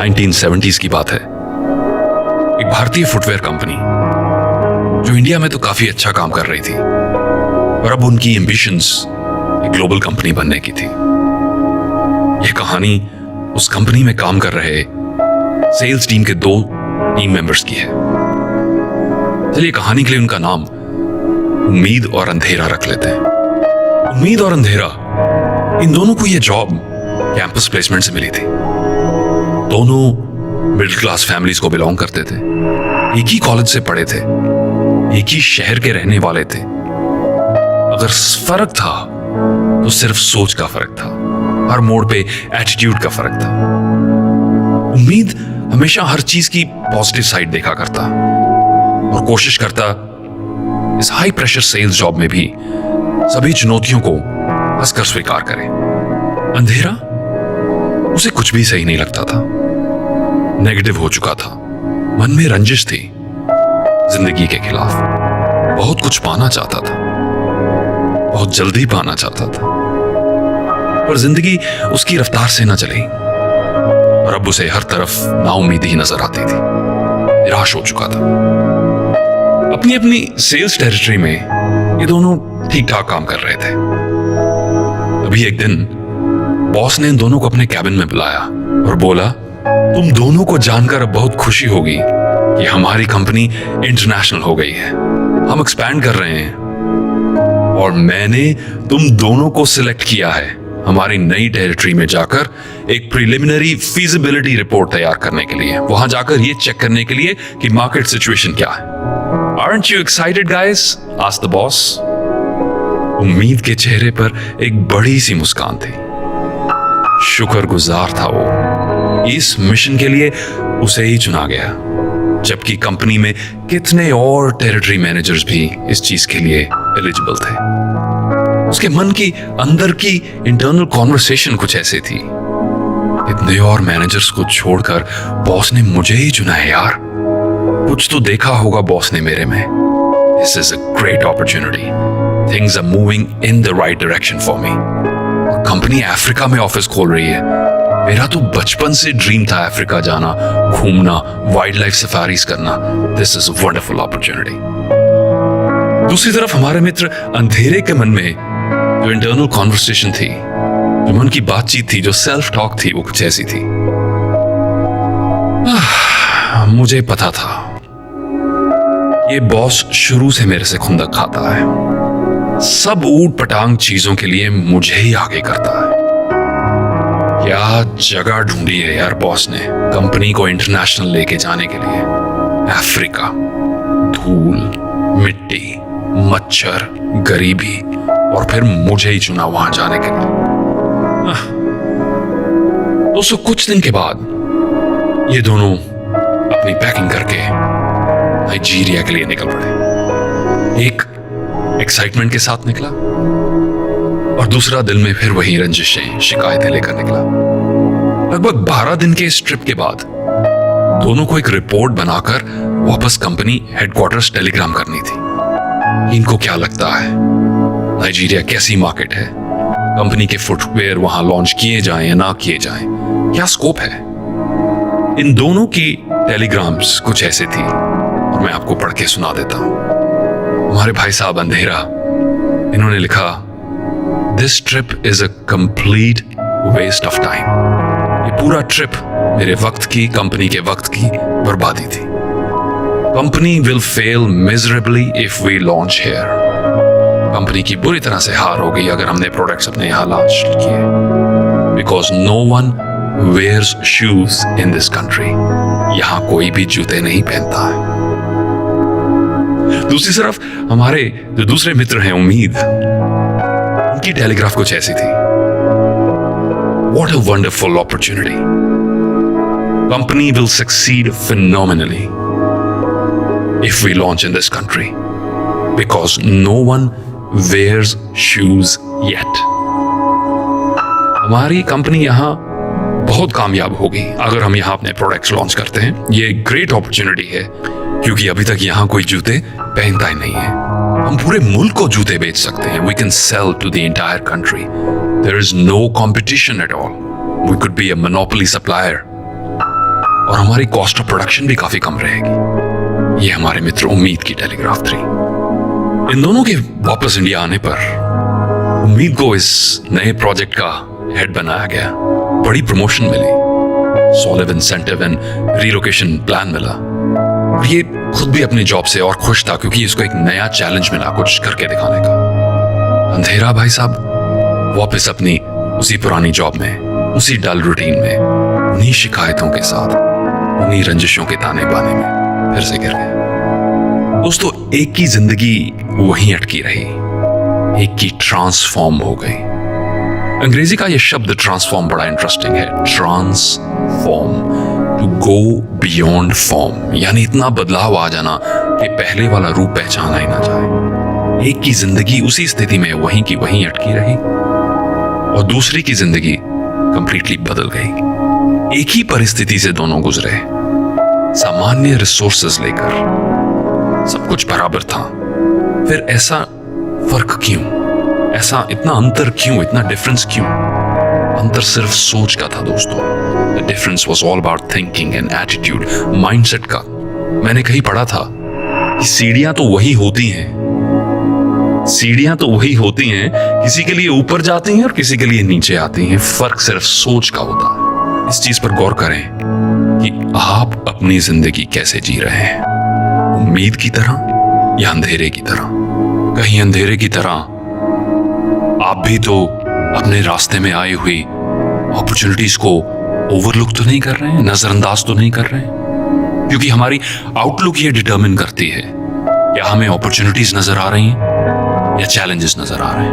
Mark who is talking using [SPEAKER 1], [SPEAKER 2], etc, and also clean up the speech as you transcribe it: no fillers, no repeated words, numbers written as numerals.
[SPEAKER 1] 1970s की बात है। एक भारतीय फुटवेयर कंपनी जो इंडिया में तो काफी अच्छा काम कर रही थी, और अब उनकी एम्बिशंस एक ग्लोबल कंपनी बनने की थी। यह कहानी उस कंपनी में काम कर रहे सेल्स टीम के 2 टीम मेंबर्स की है। चलिए कहानी के लिए उनका नाम उम्मीद और अंधेरा रख लेते हैं। उम्मीद और अंधेरा, इन दोनों को यह जॉब कैंपस प्लेसमेंट से मिली थी। दोनों मिडिल क्लास फैमिलीज को बिलोंग करते थे, एक ही कॉलेज से पढ़े थे, एक ही शहर के रहने वाले थे। अगर फर्क था तो सिर्फ सोच का फर्क था, हर मोड़ पे एटीट्यूड का फर्क था। उम्मीद हमेशा हर चीज की पॉजिटिव साइड देखा करता और कोशिश करता इस हाई प्रेशर सेल्स जॉब में भी सभी चुनौतियों को हंसकर स्वीकार करे। अंधेरा, उसे कुछ भी सही नहीं लगता था, नेगेटिव हो चुका था, मन में रंजिश थी, जिंदगी के खिलाफ बहुत कुछ पाना चाहता था, बहुत जल्दी पाना चाहता था, पर जिंदगी उसकी रफ्तार से न चली और अब उसे हर तरफ नाउम्मीदी ही नजर आती थी, निराश हो चुका था। अपनी अपनी सेल्स टेरिटरी में ये दोनों ठीक ठाक काम कर रहे थे। अभी एक दिन बॉस ने इन दोनों को अपने कैबिन में बुलाया और बोला, तुम दोनों को जानकर अब बहुत खुशी होगी कि हमारी कंपनी इंटरनेशनल हो गई है, हम एक्सपैंड कर रहे हैं और मैंने तुम दोनों को सिलेक्ट किया है हमारी नई टेरिटरी में जाकर एक प्रिलिमिनरी फीजिबिलिटी रिपोर्ट तैयार करने के लिए, वहां जाकर ये चेक करने के लिए कि मार्केट सिचुएशन क्या है। Aren't you excited, guys? asked the boss. उम्मीद के चेहरे पर एक बड़ी सी मुस्कान थी। शुक्रगुजार था वो, इस मिशन के लिए उसे ही चुना गया, जबकि कंपनी में कितने और टेरिटरी मैनेजर्स भी इस चीज के लिए एलिजिबल थे। उसके मन की अंदर की इंटरनल कॉन्वर्सेशन कुछ ऐसे थी, इतने और मैनेजर्स को छोड़कर बॉस ने मुझे ही चुना है यार, कुछ तो देखा होगा बॉस ने मेरे में। This is a great opportunity. Things are moving in the right direction for me. Company Africa में ऑफिस खोल रही है। मेरा तो बचपन से ड्रीम था अफ्रीका जाना, घूमना, वाइल्ड लाइफ सफारीज करना। This is a wonderful opportunity. दूसरी तरफ हमारे मित्र अंधेरे के मन में जो इंटरनल कॉन्वर्सेशन थी, जो मन की बातचीत थी, जो सेल्फ टॉक थी, वो कुछ ऐसी थी। मुझे पता था ये बॉस शुरू से मेरे से खुंदक खाता है, सब ऊट पटांग चीजों के लिए मुझे ही आगे करता है। क्या जगह ढूंढी है यार बॉस ने कंपनी को इंटरनेशनल लेके जाने के लिए। अफ्रीका, धूल, मिट्टी, मच्छर, गरीबी, और फिर मुझे ही चुना वहां जाने के लिए। दोस्तों, कुछ दिन के बाद ये दोनों अपनी पैकिंग करके नाइजीरिया के लिए निकल पड़े। एक एक्साइटमेंट के साथ निकला और दूसरा दिल में फिर वही रंजिशें, शिकायतें लेकर निकला। लगभग 12 दिन के इस ट्रिप के बाद दोनों को एक रिपोर्ट बनाकर वापस कंपनी हेडक्वार्टर्स टेलीग्राम करनी थी। इनको क्या लगता है नाइजीरिया कैसी मार्केट है, कंपनी के फुटवेयर वहां लॉन्च किए जाएं या ना किए जाएं, क्या स्कोप है। इन दोनों की टेलीग्राम्स कुछ ऐसे थी और मैं आपको पढ़ के सुना देता हूं। हमारे भाई साहब अंधेरा, इन्होंने लिखा, this trip is a complete waste of time. ये पूरा ट्रिप मेरे वक्त की, कंपनी के वक्त की बर्बादी थी। Company will fail miserably if we launch here. Company की बुरी तरह से हार हो गई अगर हमने प्रोडक्ट्स अपने यहां लॉन्च किए, because no one wears shoes in this country. यहां कोई भी जूते नहीं पहनता है। दूसरी तरफ हमारे जो दूसरे मित्र हैं उम्मीद, उनकी टेलीग्राफ कुछ ऐसी थी, What a wonderful opportunity. Company will succeed phenomenally if we launch in this country because no one wears shoes yet. हमारी कंपनी यहाँ बहुत कामयाब होगी अगर हम यहाँ अपने प्रोडक्ट्स लॉन्च करते हैं। ये ग्रेट अपॉर्चुनिटी है क्योंकि अभी तक यहाँ कोई जूते पहनता ही नहीं है। हम पूरे मुल्क को जूते बेच सकते हैं। We can sell to the entire country. There is no competition at all. We could be a monopoly supplier. और हमारी कॉस्ट ऑफ प्रोडक्शन भी काफी कम रहेगी। ये हमारे मित्र उम्मीद की टेलीग्राफ 3। इन दोनों के वापस इंडिया आने पर उम्मीद को इस नए प्रोजेक्ट का हेड बनाया गया। बड़ी प्रमोशन मिली, solid incentive and relocation plan मिला। और ये खुद भी अपनी जॉब से और खुश था क्योंकि इसको एक नया चैलेंज मिला कुछ करके दिखाने का। अंधेरा भाई साहब वापस अपनी उसी पुरानी जॉब में, उसी डल रूटीन में, उन्हीं शिकायतों के साथ, उन्हीं रंजिशों के ताने बाने में फिर से गिर गए। दोस्तों, एक की जिंदगी वहीं अटकी रही, एक की ट्रांसफॉर्म हो गई। अंग्रेजी का यह शब्द ट्रांसफॉर्म बड़ा इंटरेस्टिंग है। Transform, to go beyond form, यानी इतना बदलाव आ जाना कि पहले वाला रूप पहचाना ही ना जाए। एक की जिंदगी उसी स्थिति में वहीं की वहीं अटकी रही और दूसरी की जिंदगी कंप्लीटली बदल गई। एक ही परिस्थिति से दोनों गुजरे, सामान्य रिसोर्सेज लेकर, सब कुछ बराबर था। फिर ऐसा फर्क क्यों, ऐसा इतना अंतर क्यों, इतना डिफरेंस क्यों? अंतर सिर्फ सोच का था दोस्तों। The difference was all about thinking and attitude, mindset का। मैंने कहीं पढ़ा था कि सीढ़ियां तो वही होती हैं, सीढ़ियां तो वही होती हैं, किसी के लिए ऊपर जाती हैं और किसी के लिए नीचे आती हैं। फर्क सिर्फ सोच का होता है। इस चीज पर गौर करें कि आप अपनी जिंदगी कैसे जी रहे हैं, उम्मीद की तरह या अंधेरे की तरह। कहीं अंधेरे की तरह आप भी तो अपने रास्ते में आई हुई अपॉर्चुनिटीज को ओवरलुक तो नहीं कर रहे हैं, नजरअंदाज तो नहीं कर रहे हैं? क्योंकि हमारी आउटलुक ये डिटरमिन करती है क्या हमें अपॉर्चुनिटीज नजर आ रही हैं या चैलेंजेस नजर आ रहे हैं।